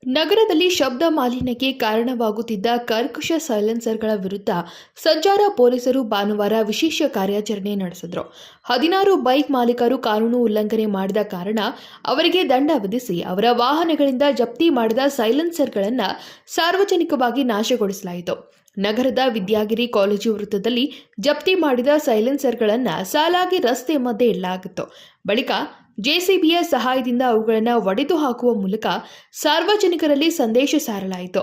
ನಗರದಲ್ಲಿ ಶಬ್ದ ಮಾಲಿನ್ಯಕ್ಕೆ ಕಾರಣವಾಗುತ್ತಿದ್ದ ಕರ್ಕಶ ಸೈಲೆನ್ಸರ್ಗಳ ವಿರುದ್ಧ ಸಂಚಾರ ಪೊಲೀಸರು ಭಾನುವಾರ ವಿಶೇಷ ಕಾರ್ಯಾಚರಣೆ ನಡೆಸಿದರು. 16 ಬೈಕ್ ಮಾಲೀಕರು ಕಾನೂನು ಉಲ್ಲಂಘನೆ ಮಾಡಿದ ಕಾರಣ ಅವರಿಗೆ ದಂಡ ವಿಧಿಸಿ ಅವರ ವಾಹನಗಳಿಂದ ಜಪ್ತಿ ಮಾಡಿದ ಸೈಲೆನ್ಸರ್ಗಳನ್ನು ಸಾರ್ವಜನಿಕವಾಗಿ ನಾಶಗೊಳಿಸಲಾಯಿತು. ನಗರದ ವಿದ್ಯಾಗಿರಿ ಕಾಲೇಜು ವೃತ್ತದಲ್ಲಿ ಜಪ್ತಿ ಮಾಡಿದ ಸೈಲೆನ್ಸರ್ಗಳನ್ನು ಸಾಲಾಗಿ ರಸ್ತೆ ಮಧ್ಯೆ ಇಡಲಾಗಿತ್ತು. ಬಳಿಕ ಜೆಸಿಬಿಯ ಸಹಾಯದಿಂದ ಅವುಗಳನ್ನು ಒಡೆದು ಹಾಕುವ ಮೂಲಕ ಸಾರ್ವಜನಿಕರಲ್ಲಿ ಸಂದೇಶ ಸಾರಲಾಯಿತು.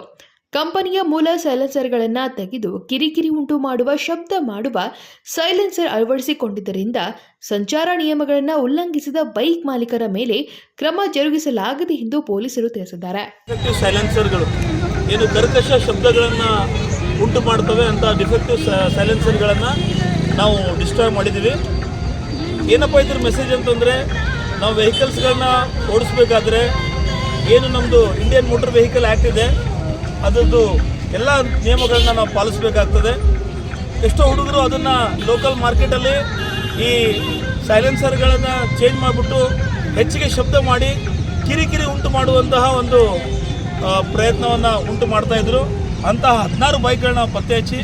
ಕಂಪನಿಯ ಮೂಲ ಸೈಲೆನ್ಸರ್ಗಳನ್ನು ತೆಗೆದು ಕಿರಿಕಿರಿ ಉಂಟು ಮಾಡುವ ಶಬ್ದ ಮಾಡುವ ಸೈಲೆನ್ಸರ್ ಅಳವಡಿಸಿಕೊಂಡಿದ್ದರಿಂದ ಸಂಚಾರ ನಿಯಮಗಳನ್ನು ಉಲ್ಲಂಘಿಸಿದ ಬೈಕ್ ಮಾಲೀಕರ ಮೇಲೆ ಕ್ರಮ ಜರುಗಿಸಲಾಗಿದೆ ಎಂದು ಪೊಲೀಸರು ತಿಳಿಸಿದ್ದಾರೆ. ಸೈಲೆನ್ಸರ್ಗಳು ಏನು ಕರ್ಕಶ ಶಬ್ದಗಳನ್ನು ಉಂಟು ಮಾಡ್ತವೆ ಅಂತ ಡಿಫೆಕ್ಟಿವ್ ಸೈಲೆನ್ಸರ್ಗಳನ್ನು ನಾವು ಡಿಸ್ಟ್ರಾಯ್ ಮಾಡಿದ್ದೀವಿ. ಏನಪ್ಪ ಇದ್ರ ಮೆಸೇಜ್ ಅಂತಂದರೆ, ನಾವು ವೆಹಿಕಲ್ಸ್ಗಳನ್ನ ಓಡಿಸ್ಬೇಕಾದ್ರೆ ಏನು ನಮ್ಮದು ಇಂಡಿಯನ್ ಮೋಟರ್ ವೆಹಿಕಲ್ ಆ್ಯಕ್ಟ್ ಇದೆ, ಅದರದ್ದು ಎಲ್ಲ ನಿಯಮಗಳನ್ನ ನಾವು ಪಾಲಿಸಬೇಕಾಗ್ತದೆ. ಎಷ್ಟೋ ಹುಡುಗರು ಅದನ್ನು ಲೋಕಲ್ ಮಾರ್ಕೆಟಲ್ಲಿ ಈ ಸೈಲೆನ್ಸರ್ಗಳನ್ನು ಚೇಂಜ್ ಮಾಡಿಬಿಟ್ಟು ಹೆಚ್ಚಿಗೆ ಶಬ್ದ ಮಾಡಿ ಕಿರಿಕಿರಿ ಉಂಟು ಮಾಡುವಂತಹ ಒಂದು ಪ್ರಯತ್ನವನ್ನು ಉಂಟು ಮಾಡ್ತಾಯಿದ್ರು. ಅಂತಹ 16 ಬೈಕ್ಗಳನ್ನ ಪತ್ತೆ ಹಚ್ಚಿ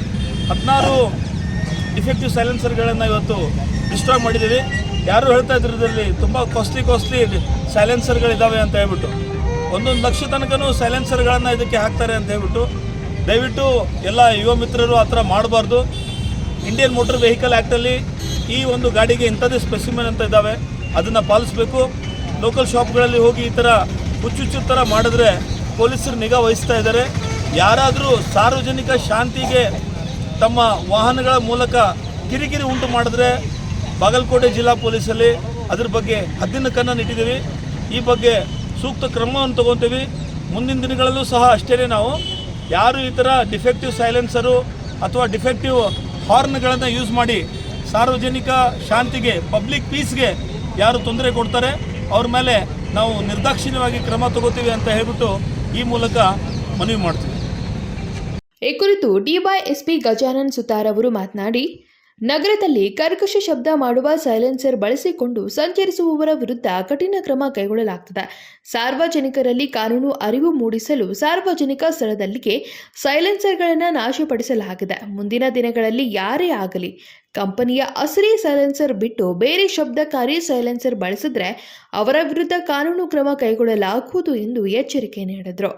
16 ಡಿಫೆಕ್ಟಿವ್ ಸೈಲೆನ್ಸರ್ಗಳನ್ನು ಇವತ್ತು ಡಿಸ್ಟ್ರಾಯ್ ಮಾಡಿದ್ದೀವಿ. ಯಾರು ಹೇಳ್ತಾ ಇದ್ರು ಇದರಲ್ಲಿ ತುಂಬ ಕಾಸ್ಟ್ಲಿ ಸೈಲೆನ್ಸರ್ಗಳಿದ್ದಾವೆ ಅಂತ ಹೇಳ್ಬಿಟ್ಟು, 1 ಲಕ್ಷ ತನಕನೂ ಸೈಲೆನ್ಸರ್ಗಳನ್ನು ಇದಕ್ಕೆ ಹಾಕ್ತಾರೆ ಅಂತ ಹೇಳ್ಬಿಟ್ಟು, ದಯವಿಟ್ಟು ಎಲ್ಲ ಯುವ ಮಿತ್ರರು ಆ ಥರ ಮಾಡಬಾರ್ದು. ಇಂಡಿಯನ್ ಮೋಟರ್ ವೆಹಿಕಲ್ ಆ್ಯಕ್ಟಲ್ಲಿ ಈ ಒಂದು ಗಾಡಿಗೆ ಇಂಥದ್ದೇ ಸ್ಪೆಸಿಮೆನ್ ಅಂತ ಇದ್ದಾವೆ, ಅದನ್ನು ಪಾಲಿಸಬೇಕು. ಲೋಕಲ್ ಶಾಪ್ಗಳಲ್ಲಿ ಹೋಗಿ ಈ ಥರ ಹುಚ್ಚುಚ್ಚು ಥರ ಮಾಡಿದ್ರೆ ಪೊಲೀಸರು ನಿಗಾ ವಹಿಸ್ತಾ ಇದ್ದಾರೆ. ಯಾರಾದರೂ ಸಾರ್ವಜನಿಕ ಶಾಂತಿಗೆ ತಮ್ಮ ವಾಹನಗಳ ಮೂಲಕ ಕಿರಿಕಿರಿ ಉಂಟು ಮಾಡಿದ್ರೆ ಬಾಗಲಕೋಟೆ ಜಿಲ್ಲಾ ಪೊಲೀಸಲ್ಲಿ ಅದ್ರ ಬಗ್ಗೆ ಹದ್ದಿನ ಕಣ್ಣನ್ನು ಇಟ್ಟಿದ್ದೀವಿ. ಈ ಬಗ್ಗೆ ಸೂಕ್ತ ಕ್ರಮವನ್ನು ತಗೊತೀವಿ. ಮುಂದಿನ ದಿನಗಳಲ್ಲೂ ಸಹ ಅಷ್ಟೇ, ನಾವು ಯಾರು ಈ ಥರ ಡಿಫೆಕ್ಟಿವ್ ಸೈಲೆನ್ಸರು ಅಥವಾ ಡಿಫೆಕ್ಟಿವ್ ಹಾರ್ನ್ಗಳನ್ನು ಯೂಸ್ ಮಾಡಿ ಸಾರ್ವಜನಿಕ ಶಾಂತಿಗೆ, ಪಬ್ಲಿಕ್ ಪೀಸ್ಗೆ ಯಾರು ತೊಂದರೆ ಕೊಡ್ತಾರೆ ಅವ್ರ ಮೇಲೆ ನಾವು ನಿರ್ದಾಕ್ಷಿಣ್ಯವಾಗಿ ಕ್ರಮ ತಗೋತೀವಿ ಅಂತ ಹೇಳ್ಬಿಟ್ಟು ಈ ಮೂಲಕ ಮನವಿ ಮಾಡ್ತೀವಿ. ಈ ಕುರಿತು ಡಿವೈಎಸ್ಪಿ ಗಜಾನನ್ ಸುತಾರ್ ಅವರು ಮಾತನಾಡಿ, ನಗರದಲ್ಲಿ ಕರ್ಕಶ ಶಬ್ದ ಮಾಡುವ ಸೈಲೆನ್ಸರ್ ಬಳಸಿಕೊಂಡು ಸಂಚರಿಸುವವರ ವಿರುದ್ಧ ಕಠಿಣ ಕ್ರಮ ಕೈಗೊಳ್ಳಲಾಗುತ್ತದೆ. ಸಾರ್ವಜನಿಕರಲ್ಲಿ ಕಾನೂನು ಅರಿವು ಮೂಡಿಸಲು ಸಾರ್ವಜನಿಕ ಸ್ಥಳದಲ್ಲಿಗೆ ಸೈಲೆನ್ಸರ್ಗಳನ್ನು ನಾಶಪಡಿಸಲಾಗಿದೆ. ಮುಂದಿನ ದಿನಗಳಲ್ಲಿ ಯಾರೇ ಆಗಲಿ ಕಂಪನಿಯ ಅಸಲಿ ಸೈಲೆನ್ಸರ್ ಬಿಟ್ಟು ಬೇರೆ ಶಬ್ದಕಾರಿ ಸೈಲೆನ್ಸರ್ ಬಳಸಿದ್ರೆ ಅವರ ವಿರುದ್ಧ ಕಾನೂನು ಕ್ರಮ ಕೈಗೊಳ್ಳಲಾಗುವುದು ಎಂದು ಎಚ್ಚರಿಕೆ ನೀಡಿದರು.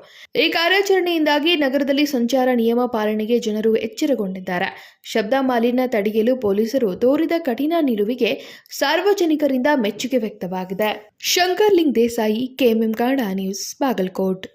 ಈ ಕಾರ್ಯಾಚರಣೆಯಿಂದಾಗಿ ನಗರದಲ್ಲಿ ಸಂಚಾರ ನಿಯಮ ಪಾಲನೆಗೆ ಜನರು ಎಚ್ಚರಗೊಂಡಿದ್ದಾರೆ. ಶಬ್ದ ಮಾಲಿನ್ಯ ತಡೆಯಲು ಪೊಲೀಸರು ತೋರಿದ ಕಠಿಣ ನಿಲುವಿಗೆ ಸಾರ್ವಜನಿಕರಿಂದ ಮೆಚ್ಚುಗೆ ವ್ಯಕ್ತವಾಗಿದೆ. Shankar Ling Desai, KMM Kannada news, Bagalkot.